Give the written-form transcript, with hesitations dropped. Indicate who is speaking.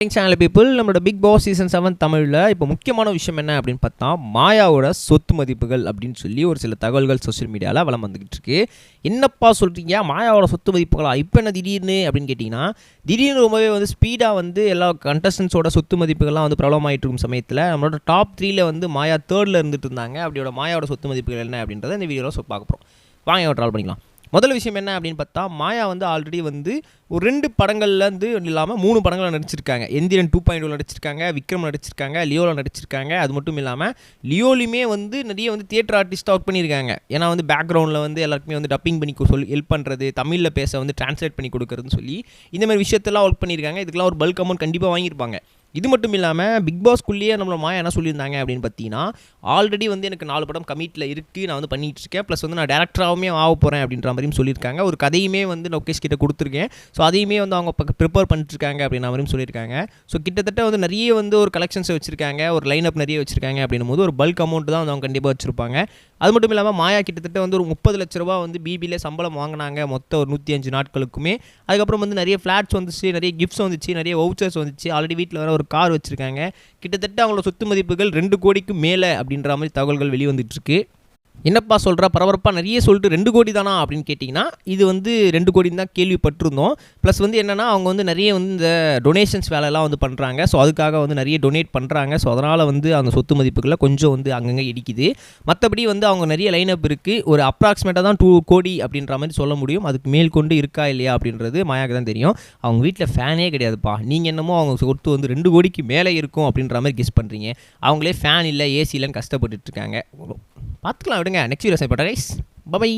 Speaker 1: Channel people நம்மளோட big Boss season 7 தமிழில் இப்போ முக்கியமான விஷயம் என்ன அப்படின்னு பார்த்தா மாயாவோட சொத்து மதிப்புகள் அப்படின்னு சொல்லி ஒரு சில தகவல்கள் சோஷியல் மீடியாவில் வளம் வந்துக்கிட்டு இருக்கு. என்னப்பா சொல்கிறீங்க, மாயாவோட சொத்து மதிப்புகளா இப்போ என்ன திடீர்னு அப்படின்னு கேட்டிங்கன்னா, திடீர்னு ரொம்பவே ஸ்பீடாக எல்லா கண்டஸ்டன்ஸோட சொத்து மதிப்புகள்லாம் பிரபலமாயிட்டு இருக்கும் சமயத்தில் நம்மளோட டாப் 3ல் மாயா 3rd இருந்துட்டு இருந்தாங்க. அப்படியோட மாயாவோட சொத்து மதிப்புகள் என்ன அப்படின்றத இந்த வீடியோவில் பார்க்க போகிறோம். வாங்க ட்ராவல் பண்ணிக்கலாம். முதல் விஷயம் என்ன அப்படின்னு பார்த்தா, மாயா ஆல்ரெடி ஒரு 2 படங்கள்லேருந்து இல்லாமல் 3 படங்களில் நடிச்சிருக்காங்க. எந்திரன் 2.0 நடிச்சிருக்காங்க, விக்ரம் நடிச்சிருக்காங்க, லியோவில் நடிச்சிருக்காங்க. அது மட்டும் இல்லாமல் லியோலையுமே நிறைய தியேட்டர் ஆர்டிஸ்ட்டாக ஒர்க் பண்ணியிருக்காங்க. ஏன்னா பேக்ரவுண்டில் எல்லாருக்குமே டப்பிங் பண்ணி சொல்லி ஹெல்ப் பண்ணுறது, தமிழில் பேச ட்ரான்ஸ்லேட் பண்ணி கொடுக்குறதுன்னு சொல்லி இந்த மாதிரி விஷயத்தெல்லாம் ஒர்க் பண்ணியிருக்காங்க. இதுக்கெல்லாம் ஒரு பல்க் அமௌண்ட் கண்டிப்பாக வாங்கியிருப்பாங்க. இது மட்டும் இல்லாமல் பிக் பாஸ்க்குள்ளேயே நம்மளோட மாயா என்ன சொல்லியிருந்தாங்க அப்படின்னு பார்த்தீங்கன்னா, ஆல்ரெடி எனக்கு 4 படம் கமிட்டில் இருக்குது, நான் பண்ணிகிட்டு இருக்கேன், ப்ளஸ் நான் டேரக்டராகவுமே ஆக போகிறேன் அப்படின்ற மாதிரியும் சொல்லியிருக்காங்க. ஒரு கதையுமே லோகேஷ் கிட்ட கொடுத்துருக்கேன். ஸோ அதையுமே அவங்க ப்ரிப்பேர் பண்ணிட்டுருக்காங்க அப்படின்ற மாதிரியும் சொல்லியிருக்காங்க. ஸோ கிட்டத்தட்ட நிறைய ஒரு கலெக்ஷன்ஸை வச்சுருக்காங்க, ஒரு லைன் அப் நிறைய வச்சுருக்காங்க அப்படின்னும் போது ஒரு பல்க் அமௌண்ட் தான் அவங்க கண்டிப்பாக வச்சுருப்பாங்க. அது மட்டும் இல்லாமல் மாயா கிட்டத்தட்ட ஒரு 30 லட்ச ரூபா பிபியில் சம்பளம் வாங்கினாங்க மொத்தம் ஒரு 105 நாட்களுக்குமே. அதுக்கப்புறம் நிறைய ஃப்ளாட்ஸ் வந்துச்சு, நிறைய கிஃப்ட்ஸ் வந்துச்சு, நிறைய வவுச்சர்ஸ் வந்துச்சு. ஆல்ரெடி வீட்டில் வர ஒரு கார் வச்சுருக்காங்க. கிட்டத்தட்ட அவங்களோட சொத்து மதிப்புகள் 2 கோடிக்கு மேலே அப்படின்ற மாதிரி தகவல்கள் வெளிவந்துட்டுருக்கு. என்னப்பா சொல்கிற, பரபரப்பாக நிறைய சொல்லிட்டு 2 கோடி தானா அப்படின்னு கேட்டிங்கன்னா, இது 2 கோடின்னு தான் கேள்விப்பட்டிருந்தோம். ப்ளஸ் என்னென்னா அவங்க நிறைய இந்த டொனேஷன்ஸ் வேலையெல்லாம் பண்ணுறாங்க. ஸோ அதுக்காக நிறைய டொனேட் பண்ணுறாங்க. ஸோ அதனால் அந்த சொத்து மதிப்புகளில் கொஞ்சம் அங்கங்கே இடிக்குது. மற்றபடி அவங்க நிறைய லைனப் இருக்குது. ஒரு அப்ராக்சிமேட்டாக தான் 2 கோடி அப்படின்ற மாதிரி சொல்ல முடியும். அதுக்கு மேல் கொண்டு இருக்கா இல்லையா அப்படின்றது மாயாவுக்கு தான் தெரியும். அவங்க வீட்டில் ஃபேனே கிடையாதுப்பா. நீங்கள் என்னமோ அவங்க சொத்து 2 கோடிக்கு மேலே இருக்கும் அப்படின்ற மாதிரி கெஸ் பண்ணுறீங்க. அவங்களே ஃபேன் இல்லை, ஏசி இல்லைன்னு கஷ்டப்பட்டுட்டு இருக்காங்க. பார்த்துக்கலாம், விடுங்க. Next video side by.